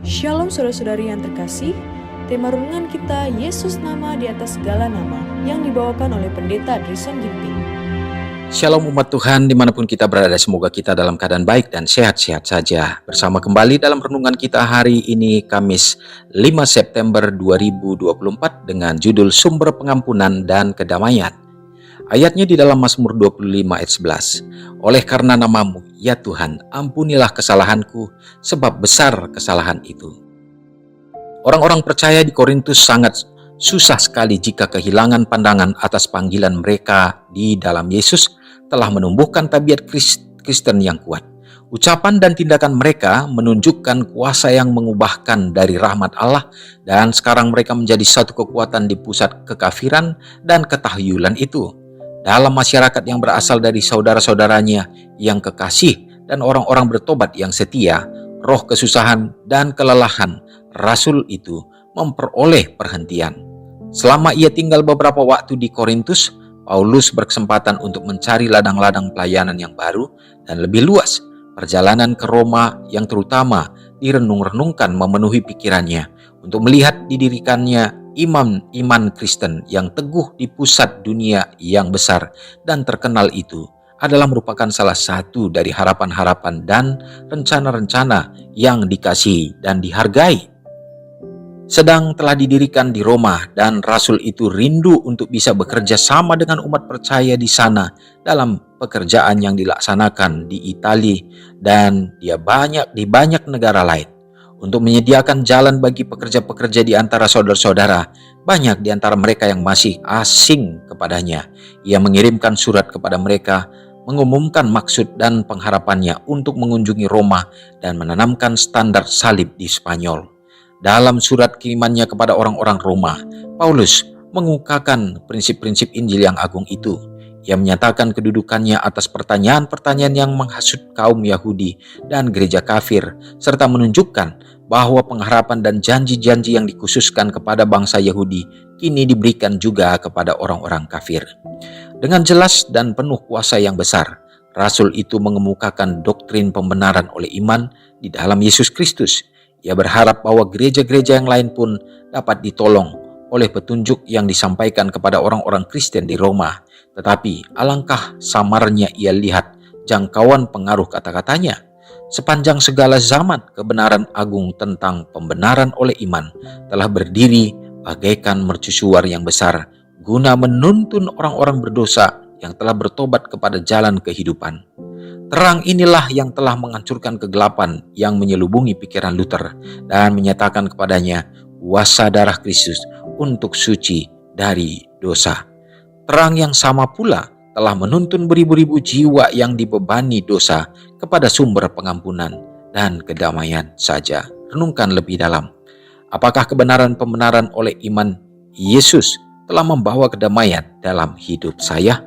Shalom saudara-saudari yang terkasih, tema renungan kita Yesus nama di atas segala nama yang dibawakan oleh Pendeta Drison Ginting. Shalom umat Tuhan dimanapun kita berada, semoga kita dalam keadaan baik dan sehat-sehat saja. Bersama kembali dalam renungan kita hari ini Kamis 5 September 2024 dengan judul Sumber Pengampunan dan Kedamaian. Ayatnya di dalam Mazmur 25 ayat 11. Oleh karena namamu, ya Tuhan, ampunilah kesalahanku, sebab besar kesalahan itu. Orang-orang percaya di Korintus sangat susah sekali jika kehilangan pandangan atas panggilan mereka di dalam Yesus telah menumbuhkan tabiat Kristen yang kuat. Ucapan dan tindakan mereka menunjukkan kuasa yang mengubahkan dari rahmat Allah, dan sekarang mereka menjadi satu kekuatan di pusat kekafiran dan ketahyulan itu. Dalam masyarakat yang berasal dari saudara-saudaranya yang kekasih dan orang-orang bertobat yang setia, roh kesusahan dan kelelahan Rasul itu memperoleh perhentian. Selama ia tinggal beberapa waktu di Korintus, Paulus berkesempatan untuk mencari ladang-ladang pelayanan yang baru dan lebih luas. Perjalanan ke Roma yang terutama direnung-renungkan memenuhi pikirannya untuk melihat didirikannya iman Kristen yang teguh di pusat dunia yang besar dan terkenal itu adalah merupakan salah satu dari harapan-harapan dan rencana-rencana yang dikasihi dan dihargai. Sedang telah didirikan di Roma, dan Rasul itu rindu untuk bisa bekerja sama dengan umat percaya di sana dalam pekerjaan yang dilaksanakan di Italia dan di banyak negara lain. Untuk menyediakan jalan bagi pekerja-pekerja di antara saudara-saudara, banyak di antara mereka yang masih asing kepadanya. Ia mengirimkan surat kepada mereka, mengumumkan maksud dan pengharapannya untuk mengunjungi Roma dan menanamkan standar salib di Spanyol. Dalam surat kirimannya kepada orang-orang Roma, Paulus mengungkapkan prinsip-prinsip Injil yang agung itu. Ia menyatakan kedudukannya atas pertanyaan-pertanyaan yang menghasut kaum Yahudi dan gereja kafir, serta menunjukkan bahwa pengharapan dan janji-janji yang dikhususkan kepada bangsa Yahudi kini diberikan juga kepada orang-orang kafir. Dengan jelas dan penuh kuasa yang besar, Rasul itu mengemukakan doktrin pembenaran oleh iman di dalam Yesus Kristus. Ia berharap bahwa gereja-gereja yang lain pun dapat ditolong oleh petunjuk yang disampaikan kepada orang-orang Kristen di Roma. Tetapi alangkah samarnya ia lihat jangkauan pengaruh kata-katanya. Sepanjang segala zaman, kebenaran agung tentang pembenaran oleh iman telah berdiri bagaikan mercusuar yang besar guna menuntun orang-orang berdosa yang telah bertobat kepada jalan kehidupan. Terang inilah yang telah menghancurkan kegelapan yang menyelubungi pikiran Luther dan menyatakan kepadanya kuasa darah Kristus untuk suci dari dosa. Terang yang sama pula telah menuntun beribu-ribu jiwa yang dibebani dosa kepada sumber pengampunan dan kedamaian saja. Renungkan lebih dalam. Apakah kebenaran-pembenaran oleh iman Yesus telah membawa kedamaian dalam hidup saya?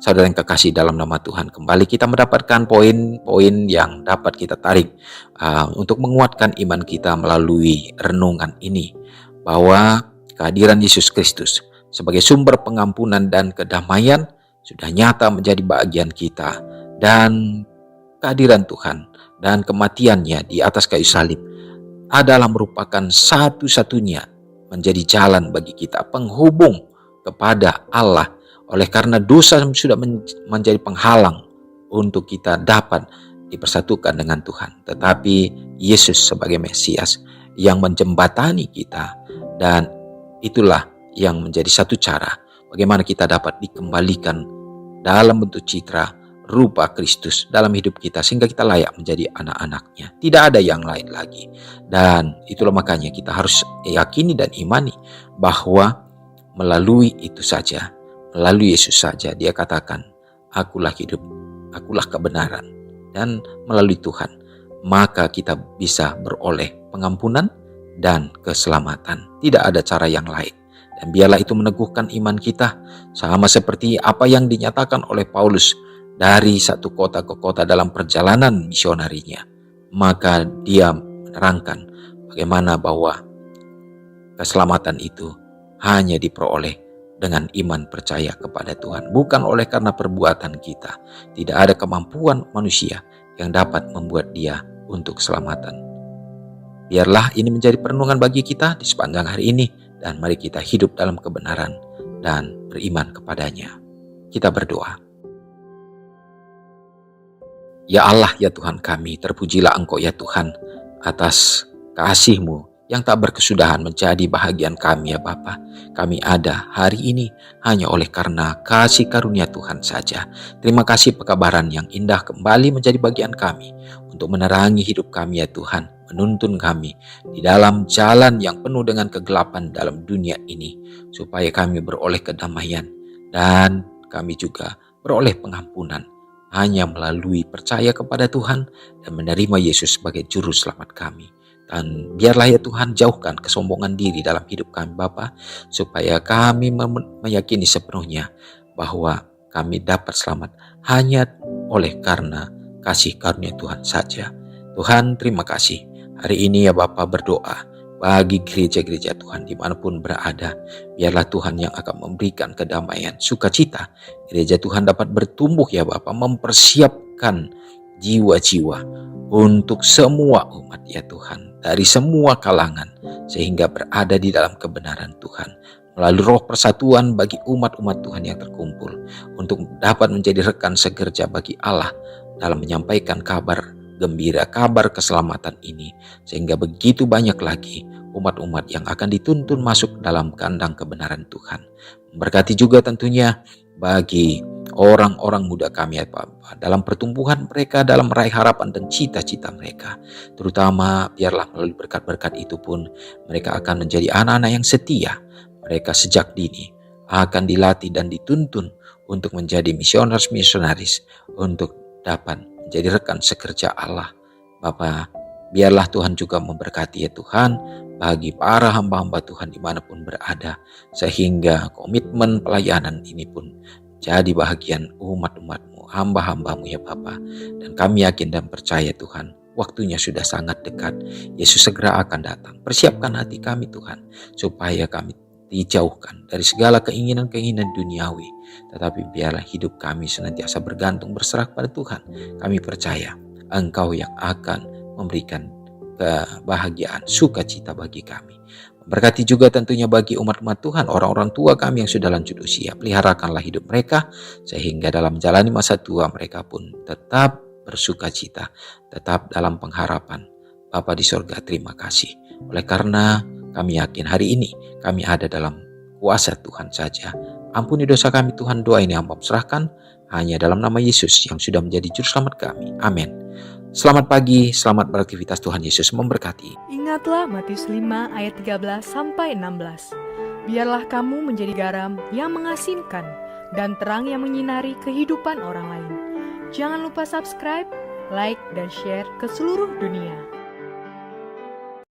Saudara yang kekasih dalam nama Tuhan, kembali kita mendapatkan poin-poin yang dapat kita tarik untuk menguatkan iman kita melalui renungan ini. Bahwa kehadiran Yesus Kristus sebagai sumber pengampunan dan kedamaian sudah nyata menjadi bagian kita, dan kehadiran Tuhan dan kematiannya di atas kayu salib adalah merupakan satu-satunya menjadi jalan bagi kita penghubung kepada Allah. Oleh karena dosa sudah menjadi penghalang untuk kita dapat dipersatukan dengan Tuhan. Tetapi Yesus sebagai Mesias yang menjembatani kita, dan itulah yang menjadi satu cara bagaimana kita dapat dikembalikan dalam bentuk citra rupa Kristus dalam hidup kita sehingga kita layak menjadi anak-anaknya. Tidak ada yang lain lagi. Dan itulah makanya kita harus yakini dan imani bahwa melalui itu saja, melalui Yesus saja, dia katakan, akulah hidup, akulah kebenaran. Dan melalui Tuhan, maka kita bisa beroleh pengampunan dan keselamatan. Tidak ada cara yang lain. Dan biarlah itu meneguhkan iman kita, sama seperti apa yang dinyatakan oleh Paulus dari satu kota ke kota dalam perjalanan misionarinya. Maka dia menerangkan bagaimana bahwa keselamatan itu hanya diperoleh dengan iman percaya kepada Tuhan, bukan oleh karena perbuatan kita. Tidak ada kemampuan manusia yang dapat membuat dia untuk keselamatan. Biarlah ini menjadi perenungan bagi kita di sepanjang hari ini, dan mari kita hidup dalam kebenaran dan beriman kepadanya. Kita berdoa. Ya Allah, ya Tuhan kami, terpujilah Engkau ya Tuhan atas kasih-Mu yang tak berkesudahan menjadi bahagian kami ya Bapa. Kami ada hari ini hanya oleh karena kasih karunia Tuhan saja. Terima kasih pekabaran yang indah kembali menjadi bagian kami untuk menerangi hidup kami ya Tuhan, menuntun kami di dalam jalan yang penuh dengan kegelapan dalam dunia ini, supaya kami beroleh kedamaian dan kami juga beroleh pengampunan hanya melalui percaya kepada Tuhan dan menerima Yesus sebagai juru selamat kami. Dan biarlah ya Tuhan, jauhkan kesombongan diri dalam hidup kami Bapa, supaya kami meyakini sepenuhnya bahwa kami dapat selamat hanya oleh karena kasih karunia Tuhan saja. Tuhan, terima kasih. Hari ini ya Bapa berdoa bagi gereja-gereja Tuhan dimanapun berada. Biarlah Tuhan yang akan memberikan kedamaian, sukacita. Gereja Tuhan dapat bertumbuh ya Bapa, mempersiapkan jiwa-jiwa untuk semua umat ya Tuhan, dari semua kalangan, sehingga berada di dalam kebenaran Tuhan. Melalui roh persatuan bagi umat-umat Tuhan yang terkumpul, untuk dapat menjadi rekan sekerja bagi Allah dalam menyampaikan kabar gembira, kabar keselamatan ini, sehingga begitu banyak lagi umat-umat yang akan dituntun masuk dalam kandang kebenaran Tuhan. Memberkati juga tentunya bagi orang-orang muda kami ya Bapak, dalam pertumbuhan mereka, dalam meraih harapan dan cita-cita mereka. Terutama biarlah melalui berkat-berkat itu pun mereka akan menjadi anak-anak yang setia. Mereka sejak dini akan dilatih dan dituntun untuk menjadi misionaris, untuk dapat menjadi rekan sekerja Allah. Bapa, biarlah Tuhan juga memberkati ya Tuhan bagi para hamba-hamba Tuhan dimanapun berada, sehingga komitmen pelayanan ini pun jadi bahagian umat-umat-Mu, hamba-hamba-Mu ya Bapa. Dan kami yakin dan percaya Tuhan, waktunya sudah sangat dekat. Yesus segera akan datang. Persiapkan hati kami Tuhan, supaya kami dijauhkan dari segala keinginan-keinginan duniawi. Tetapi biarlah hidup kami senantiasa bergantung berserah pada Tuhan. Kami percaya Engkau yang akan memberikan kebahagiaan, sukacita bagi kami. Berkati juga tentunya bagi umat-umat Tuhan, orang-orang tua kami yang sudah lanjut usia. Peliharakanlah hidup mereka, sehingga dalam menjalani masa tua mereka pun tetap bersukacita, tetap dalam pengharapan. Bapa di sorga, terima kasih. Oleh karena kami yakin hari ini kami ada dalam kuasa Tuhan saja. Ampuni dosa kami Tuhan, doa ini hamba serahkan hanya dalam nama Yesus yang sudah menjadi juru selamat kami. Amin. Selamat pagi, selamat beraktivitas, Tuhan Yesus memberkati. Ingatlah Matius 5 ayat 13-16. Biarlah kamu menjadi garam yang mengasinkan dan terang yang menyinari kehidupan orang lain. Jangan lupa subscribe, like, dan share ke seluruh dunia.